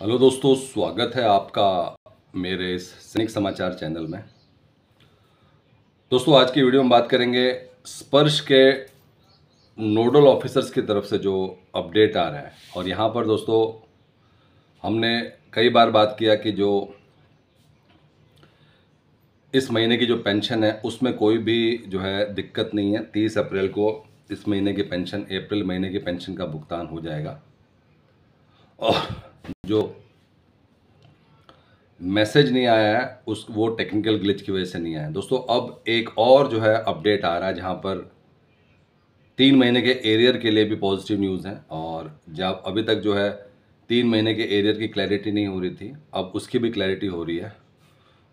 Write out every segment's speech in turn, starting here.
Hello दोस्तों, स्वागत है आपका मेरे इस सैनिक समाचार चैनल में। दोस्तों, आज की वीडियो में बात करेंगे स्पर्श के नोडल ऑफिसर्स की तरफ से जो अपडेट आ रहा है। और यहाँ पर दोस्तों हमने कई बार बात किया कि जो इस महीने की जो पेंशन है उसमें कोई भी जो है दिक्कत नहीं है। 30 अप्रैल को इस महीने की पेंशन, अप्रैल महीने की पेंशन का भुगतान हो जाएगा। और जो मैसेज नहीं आया है वो टेक्निकल ग्लिच की वजह से नहीं आया है। दोस्तों, अब एक और जो है अपडेट आ रहा है जहां पर 3 महीने के एरियर के लिए भी पॉजिटिव न्यूज़ है। और जब अभी तक जो है 3 महीने के एरियर की क्लैरिटी नहीं हो रही थी, अब उसकी भी क्लैरिटी हो रही है।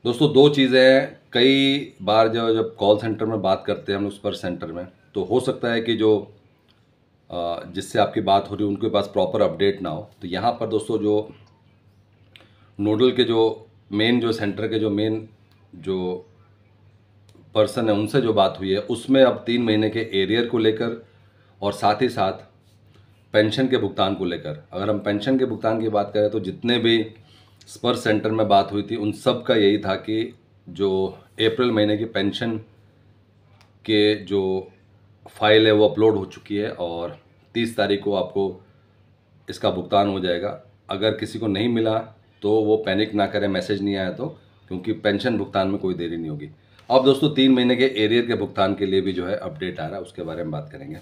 दोस्तों, दो चीज़ें हैं। कई बार जब कॉल सेंटर में बात करते हैं हम उस पर सेंटर में, तो हो सकता है कि जो जिससे आपकी बात हो रही है उनके पास प्रॉपर अपडेट ना हो। तो यहाँ पर दोस्तों जो नोडल के जो मेन जो सेंटर के जो मेन जो पर्सन है उनसे जो बात हुई है उसमें अब 3 महीने के एरियर को लेकर और साथ ही साथ पेंशन के भुगतान को लेकर, अगर हम पेंशन के भुगतान की बात करें तो जितने भी स्पर्श सेंटर में बात हुई थी उन सब का यही था कि जो अप्रैल महीने की पेंशन के जो फाइल है वो अपलोड हो चुकी है और 30 तारीख को आपको इसका भुगतान हो जाएगा। अगर किसी को नहीं मिला तो वो पैनिक ना करें, मैसेज नहीं आया तो, क्योंकि पेंशन भुगतान में कोई देरी नहीं होगी। अब दोस्तों 3 महीने के एरियर के भुगतान के लिए भी जो है अपडेट आ रहा है, उसके बारे में बात करेंगे।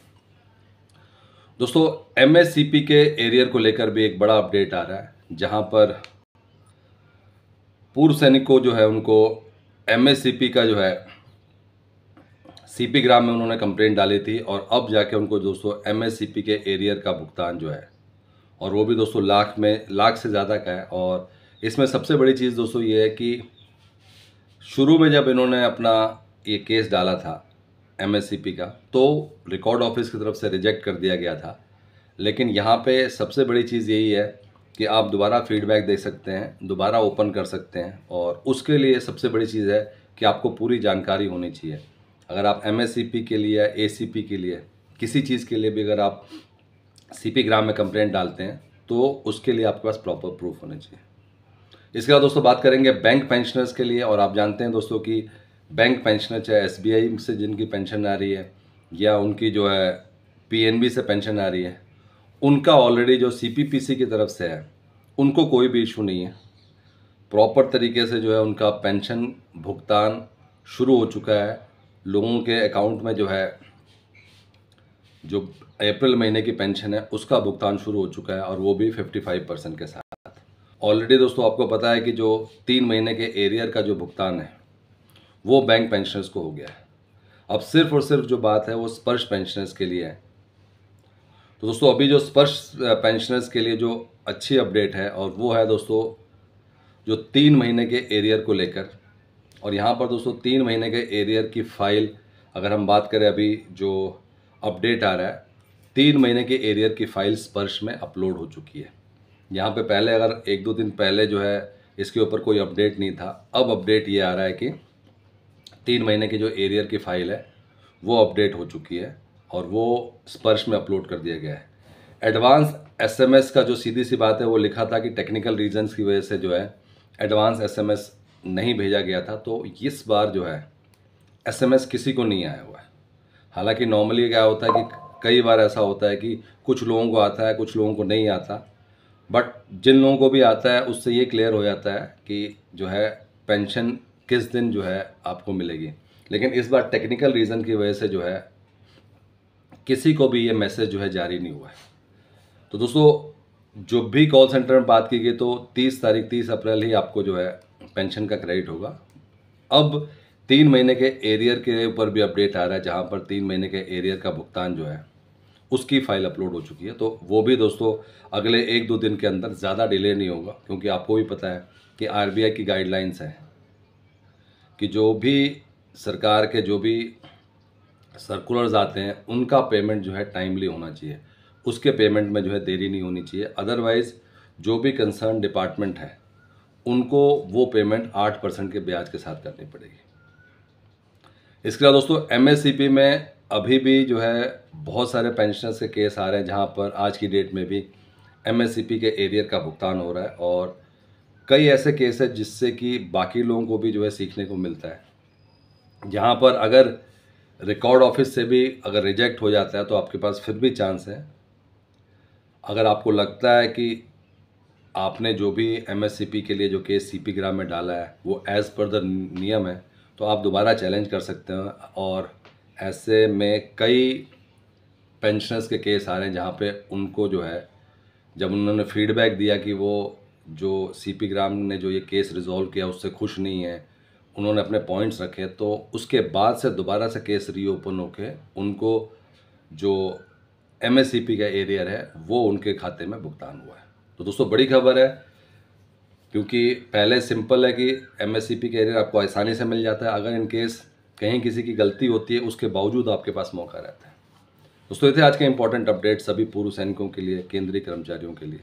दोस्तों, एमएससीपी के एरियर को लेकर भी एक बड़ा अपडेट आ रहा है, जहां पर पूर्व सैनिक को जो है उनको एमएससीपी का जो है सीपी ग्राम में उन्होंने कंप्लेंट डाली थी और अब जाके उनको दोस्तों एमएससीपी के एरियर का भुगतान जो है, और वो भी दोस्तों लाख से ज़्यादा का है। और इसमें सबसे बड़ी चीज़ दोस्तों ये है कि शुरू में जब इन्होंने अपना ये केस डाला था एमएससीपी का, तो रिकॉर्ड ऑफिस की तरफ से रिजेक्ट कर दिया गया था। लेकिन यहाँ पे सबसे बड़ी चीज़ यही है कि आप दोबारा फीडबैक दे सकते हैं, दोबारा ओपन कर सकते हैं। और उसके लिए सबसे बड़ी चीज़ है कि आपको पूरी जानकारी होनी चाहिए। अगर आप एमएससीपी के लिए, एसीपी के लिए, किसी चीज़ के लिए भी अगर आप सीपी ग्राम में कंप्लेंट डालते हैं तो उसके लिए आपके पास प्रॉपर प्रूफ होने चाहिए। इसके बाद दोस्तों बात करेंगे बैंक पेंशनर्स के लिए। और आप जानते हैं दोस्तों कि बैंक पेंशनर चाहे एसबीआई से जिनकी पेंशन आ रही है या उनकी जो है पीएनबी से पेंशन आ रही है, उनका ऑलरेडी जो सीपीपीसी की तरफ से है उनको कोई भी इशू नहीं है। प्रॉपर तरीके से जो है उनका पेंशन भुगतान शुरू हो चुका है। लोगों के अकाउंट में जो है जो अप्रैल महीने की पेंशन है उसका भुगतान शुरू हो चुका है, और वो भी 55% के साथ। ऑलरेडी दोस्तों आपको पता है कि जो 3 महीने के एरियर का जो भुगतान है वो बैंक पेंशनर्स को हो गया है। अब सिर्फ और सिर्फ जो बात है वो स्पर्श पेंशनर्स के लिए है। तो दोस्तों अभी जो स्पर्श पेंशनर्स के लिए जो अच्छी अपडेट है और वो है दोस्तों जो 3 महीने के एरियर को लेकर। और यहाँ पर दोस्तों 3 महीने के एरियर की फाइल अगर हम बात करें, अभी जो अपडेट आ रहा है 3 महीने के एरियर की फाइल स्पर्श में अपलोड हो चुकी है। यहाँ पे पहले अगर 1-2 दिन पहले जो है इसके ऊपर कोई अपडेट नहीं था, अब अपडेट ये आ रहा है कि 3 महीने की जो एरियर की फाइल है वो अपडेट हो चुकी है और वो स्पर्श में अपलोड कर दिया गया है। एडवांस एसएमएस का जो सीधी सी बात है वो लिखा था कि टेक्निकल रीजंस की वजह से जो है एडवांस एसएमएस नहीं भेजा गया था, तो इस बार जो है एसएमएस किसी को नहीं आया हुआ है। हालांकि नॉर्मली क्या होता है कि कई बार ऐसा होता है कि कुछ लोगों को आता है, कुछ लोगों को नहीं आता, बट जिन लोगों को भी आता है उससे ये क्लियर हो जाता है कि जो है पेंशन किस दिन जो है आपको मिलेगी। लेकिन इस बार टेक्निकल रीज़न की वजह से जो है किसी को भी ये मैसेज जो है जारी नहीं हुआ है। तो दोस्तों जो भी कॉल सेंटर में बात की गई तो 30 अप्रैल ही आपको जो है पेंशन का क्रेडिट होगा। अब 3 महीने के एरियर के ऊपर भी अपडेट आ रहा है, जहां पर 3 महीने के एरियर का भुगतान जो है उसकी फाइल अपलोड हो चुकी है। तो वो भी दोस्तों अगले 1-2 दिन के अंदर ज़्यादा डिले नहीं होगा, क्योंकि आपको भी पता है कि आरबीआई की गाइडलाइंस है कि जो भी सरकार के जो भी सर्कुलर्स आते हैं उनका पेमेंट जो है टाइमली होना चाहिए, उसके पेमेंट में जो है देरी नहीं होनी चाहिए। अदरवाइज़ जो भी कंसर्न डिपार्टमेंट है उनको वो पेमेंट 8% के ब्याज के साथ करनी पड़ेगी। इसके अलावा दोस्तों एमएससीपी में अभी भी जो है बहुत सारे पेंशनर्स के केस आ रहे हैं, जहां पर आज की डेट में भी एमएससीपी के एरियर का भुगतान हो रहा है। और कई ऐसे केस है जिससे कि बाकी लोगों को भी जो है सीखने को मिलता है, जहाँ पर अगर रिकॉर्ड ऑफिस से भी अगर रिजेक्ट हो जाता है तो आपके पास फिर भी चांस है। अगर आपको लगता है कि आपने जो भी एमएससीपी के लिए जो केस सीपी ग्राम में डाला है वो एज़ पर द नियम है, तो आप दोबारा चैलेंज कर सकते हैं। और ऐसे में कई पेंशनर्स के केस आ रहे हैं जहाँ पे उनको जो है, जब उन्होंने फीडबैक दिया कि वो जो सीपी ग्राम ने जो ये केस रिजॉल्व किया उससे खुश नहीं है, उन्होंने अपने पॉइंट्स रखे, तो उसके बाद से दोबारा से केस रीओपन होके उनको जो एमएससीपी का एरियर है वो उनके खाते में भुगतान हुआ है। तो दोस्तों बड़ी खबर है, क्योंकि पहले सिंपल है कि एमएससीपी का एरियर आपको आसानी से मिल जाता है, अगर इन केस कहीं किसी की गलती होती है उसके बावजूद आपके पास मौका रहता है। दोस्तों ये थे आज के इंपॉर्टेंट अपडेट सभी पूर्व सैनिकों के लिए, केंद्रीय कर्मचारियों के लिए।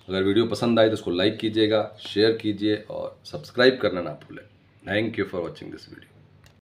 अगर वीडियो पसंद आए तो इसको लाइक कीजिएगा, शेयर कीजिए और सब्सक्राइब करना ना भूलें। Thank you for watching this video.